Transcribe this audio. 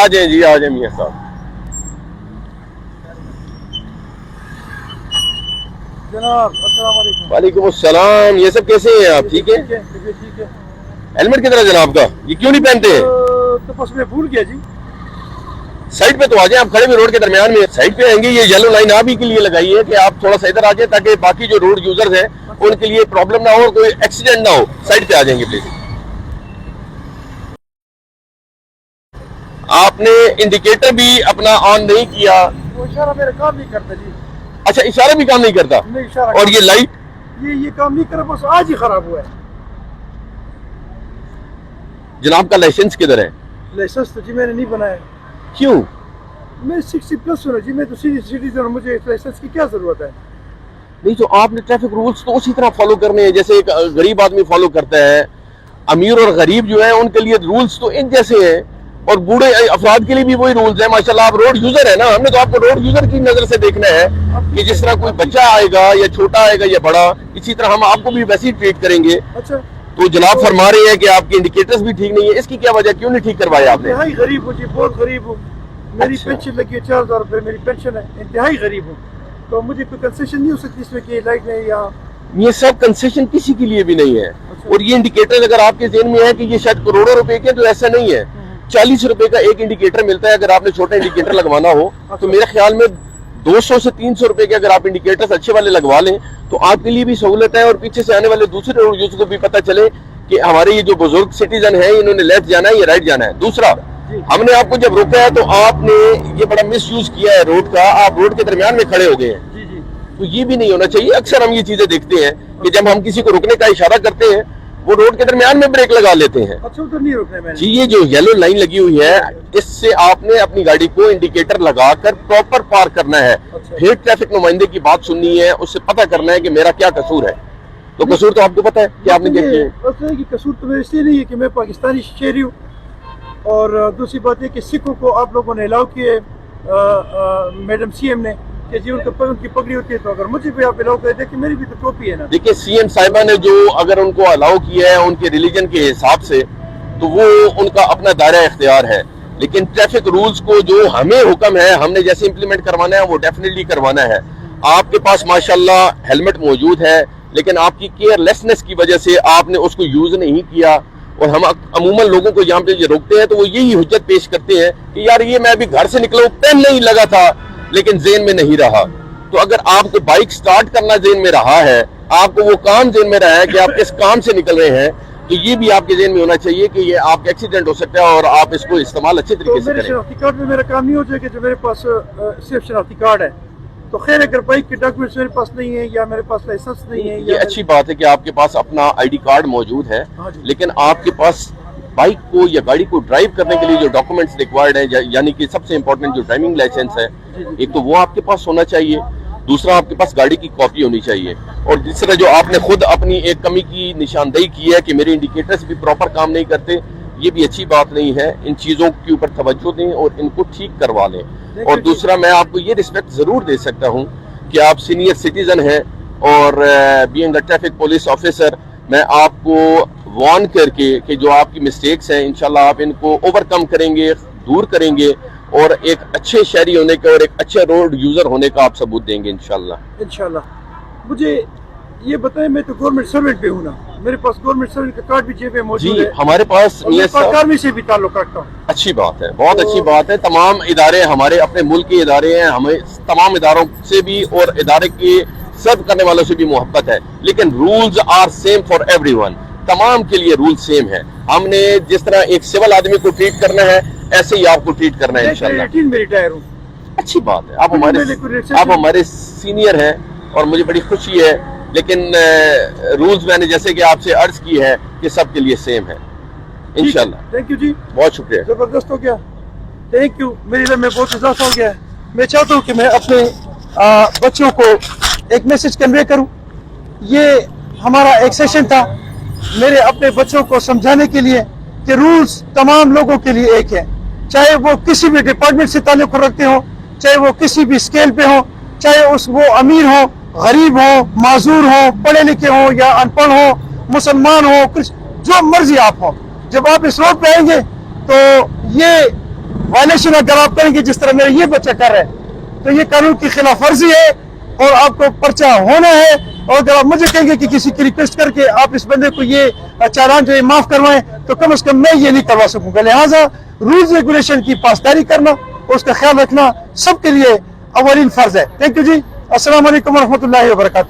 आ जाए जी, आ जाए मियाँ साहब। जनाब अस्सलाम वालेकुम। वालेकुम अस्सलाम। ये सब कैसे हैं आप? ठीक है? ठीक है। हेलमेट किधर है जनाब का? ये क्यों नहीं पहनते हैं? तो बस मैं भूल गया जी। साइड पे तो आ जाए, आप खड़े भी रोड के दरमियान में साइड पे आएंगे। ये येलो लाइन आप ही के लिए लगाई है कि आप थोड़ा सा इधर आ जाए, ताकि बाकी जो रोड यूजर्स हैं उनके लिए प्रॉब्लम ना हो, कोई एक्सीडेंट ना हो। साइड पे आ जाएंगे प्लीज। आपने इंडिकेटर भी अपना ऑन नहीं किया। वो इशारा मेरा काम नहीं करता जी। अच्छा, इशारा भी काम नहीं करता? नहीं, इशारा और ये लाइट ये काम नहीं कर, बस आज ही खराब हुआ है। जनाब का लाइसेंस किधर है? लाइसेंस तो जी मैंने नहीं बनाया। क्यों? मैं 60+ हूँ जी, मैं तो सिटीजन हूँ, मुझे लाइसेंस की क्या जरूरत है? नहीं तो आपने ट्रैफिक रूल्स तो उसी तरह फॉलो करने हैं जैसे एक गरीब आदमी फॉलो करता है। अमीर और गरीब जो है उनके लिए रूल्स तो इन जैसे हैं, और बूढ़े अफराद के लिए भी वही रूल्स है। माशाल्लाह आप रोड यूजर है ना, हमने तो आपको रोड यूजर की नजर से देखना है कि जिस तरह कोई बच्चा आएगा या छोटा आएगा या बड़ा, इसी तरह हम आपको भी वैसे ही ट्रीट करेंगे। अच्छा, तो जनाब फरमा रहे हैं कि आपके इंडिकेटर्स भी ठीक नहीं है। इसकी क्या वजह, क्यों नहीं ठीक करवाए आपने? इंतहाई गरीब हूँ जी, बहुत गरीब हूँ। मेरी अच्छा। पेंशन लगी है 4000 रुपये, मेरी पेंशन है। इंतहाई गरीब हूँ, तो मुझे कोई कंसेशन नहीं हो सकती इसमें कि लाइट में या ये सब कंसेशन किसी के लिए भी नहीं है। अच्छा। और ये इंडिकेटर अगर आपके जेहन में है कि ये शायद करोड़ों रुपए के, तो ऐसा नहीं है। 40 रुपए का एक इंडिकेटर मिलता है। अगर आपने छोटा इंडिकेटर लगवाना हो तो मेरे ख्याल में 200 से 300 रुपए के अगर आप इंडिकेटर्स अच्छे वाले लगवा लें तो आपके लिए भी सहूलत है, और पीछे से आने वाले दूसरे रोड यूजर को भी पता चले कि हमारे ये जो बुजुर्ग सिटीजन है इन्होंने लेफ्ट जाना है या राइट जाना है। दूसरा, हमने आपको जब रोका है तो आपने ये बड़ा मिस यूज किया है रोड का, आप रोड के दरमियान में खड़े हो गए हैं। जी। तो ये भी नहीं होना चाहिए। अक्सर हम ये चीजें देखते हैं कि जब हम किसी को रुकने का इशारा करते हैं वो रोड के दरमियान में ब्रेक लगा लेते हैं। अच्छा, उधर नहीं रुकना मैंने जी, ये जो येलो लाइन लगी हुई है इससे आपने अपनी गाड़ी को इंडिकेटर लगाकर प्रॉपर पार करना है। अच्छा। फिर ट्रैफिक नुमाइंदे की बात सुननी है, उससे पता करना है कि मेरा क्या कसूर है। तो कसूर तो आपको पता है कि आपने क्या किया है। बात है कि कसूर तो मेरे इसलिए नहीं है कि मैं पाकिस्तानी शहरी हूँ, और दूसरी बात है कि सिखों को आप लोगों ने अलाउ किए, मैडम सीएम ने, कि जी उनकी पगड़ी होती है, तो अगर मुझे भी आप अलाउ कर दे कि मेरी भी तो टोपी है ना। देखिए, सीएम साहिबा ने जो अगर उनको अलाउ किया है उनके रिलीजन के हिसाब से, तो वो उनका अपना दायरा इख्तियार है। लेकिन ट्रैफिक रूल्स को जो हमें हुक्म है, हमने जैसे इंप्लीमेंट करवाना है वो डेफिनेटली करवाना है। आपके पास माशाल्लाह हेलमेट मौजूद है, लेकिन आपकी केयरलेसनेस की वजह से आपने उसको यूज नहीं किया। और हम अमूमन लोगों को यहाँ पे जो रोकते हैं तो वो यही हुज्जत पेश करते हैं कि यार ये मैं अभी घर से निकला हूँ, पेन नहीं लगा था, लेकिन जेन में नहीं रहा। तो अगर आपको बाइक स्टार्ट करना जेन में रहा है, आपको वो काम जेन में रहा है कि आप किस काम से निकल रहे हैं, तो ये भी आपके जेन में होना चाहिए कि ये आपका एक्सीडेंट हो सकता है और आप इसको इस्तेमाल अच्छे तरीके से मेरे करें। शनाख्ती कार्ड में मेरा काम नहीं हो जाएगा जो मेरे पास सिर्फ शनाख्ती कार्ड है। तो खैर, अगर बाइक के डॉक्यूमेंट्स मेरे पास नहीं है या मेरे पास लाइसेंस नहीं है, ये अच्छी बात है कि आपके पास अपना आईडी कार्ड मौजूद है, हाँ जी। लेकिन आपके पास बाइक को या गाड़ी को ड्राइव करने के लिए जो डॉक्यूमेंट्स रिक्वायर्ड है, यानी कि सबसे इंपॉर्टेंट जो ड्राइविंग लाइसेंस है, एक तो वो आपके पास होना चाहिए, दूसरा आपके पास गाड़ी की कॉपी होनी चाहिए, और तीसरा जो आपने खुद अपनी एक कमी की निशानदेही की है कि मेरे इंडिकेटर्स भी प्रॉपर काम नहीं करते, ये भी अच्छी बात नहीं है। इन चीज़ों के ऊपर तवज्जो दें और इनको ठीक करवा लें। और दूसरा, मैं आपको ये रिस्पेक्ट ज़रूर दे सकता हूँ कि आप सीनियर सिटीजन हैं, और being a traffic police officer मैं आपको वार्न करके कि जो आपकी मिस्टेक्स हैं इंशाल्लाह आप इनको ओवरकम करेंगे, दूर करेंगे, और एक अच्छे शहरी होने का और एक अच्छे रोड यूजर होने का आप सबूत देंगे इंशाल्लाह। मुझे ये बताएं, मैं तो गवर्नमेंट सर्वेंट पे हूँ ना, मेरे पास गवर्नमेंट सर्वेंट का कार्ड भी जेब में मौजूद है। हमारे पास आर्मी से भी ताल्लुक रखता हूँ। अच्छी बात है, बहुत अच्छी बात है। तमाम इदारे हमारे अपने मुल्क के इदारे हैं, हमें तमाम इदारों से भी और इदारे के सर्व करने वालों से भी मोहब्बत है, लेकिन rules are same for everyone. तमाम के लिए रूल सेम है। हमने जिस तरह एक सिविल आदमी को ट्रीट करना है ऐसे ही आपको ट्रीट करना है इंशाल्लाह। मैं रिटायर हूँ। अच्छी बात है, आप हमारे सीनियर हैं और मुझे बड़ी खुशी है, लेकिन रूल्स मैंने जैसे कि आपसे अर्ज की है कि सबके लिए सेम है इंशाल्लाह। थैंक यू जी, बहुत शुक्रिया। जबरदस्त हो गया, थैंक यू। मेरे लिए में बहुत इजाफा हो गया है। मैं चाहता हूँ कि मैं अपने बच्चों को एक मैसेज कन्वे करूँ। ये हमारा एक सेशन था मेरे अपने बच्चों को समझाने के लिए कि रूल्स तमाम लोगों के लिए एक है, चाहे वो किसी भी डिपार्टमेंट से ताल्लुक रखते हो, चाहे वो किसी भी स्केल पे हो, चाहे वो अमीर हो, गरीब हो, माजूर हो, पढ़े लिखे हो या अनपढ़ हो, मुसलमान हो, जो मर्जी आप हो। जब आप इस रोड पे आएंगे तो ये वायलेशन अगर आप करेंगे जिस तरह मेरा ये बच्चा कर रहा है तो ये कानून की खिलाफ वर्जी है और आपको पर्चा होना है। और अगर आप मुझे कहेंगे कि किसी की रिक्वेस्ट करके आप इस बंदे को ये चालान जो है माफ करवाएं तो कम से कम मैं ये नहीं करवा सकूंगा। लिहाजा रूल्स रेगुलेशन की पासदारी करना और उसका ख्याल रखना सबके लिए अवलीन फर्ज है। थैंक यू जी। अस्सलाम वालेकुम व रहमतुल्लाहि व बरकातहू।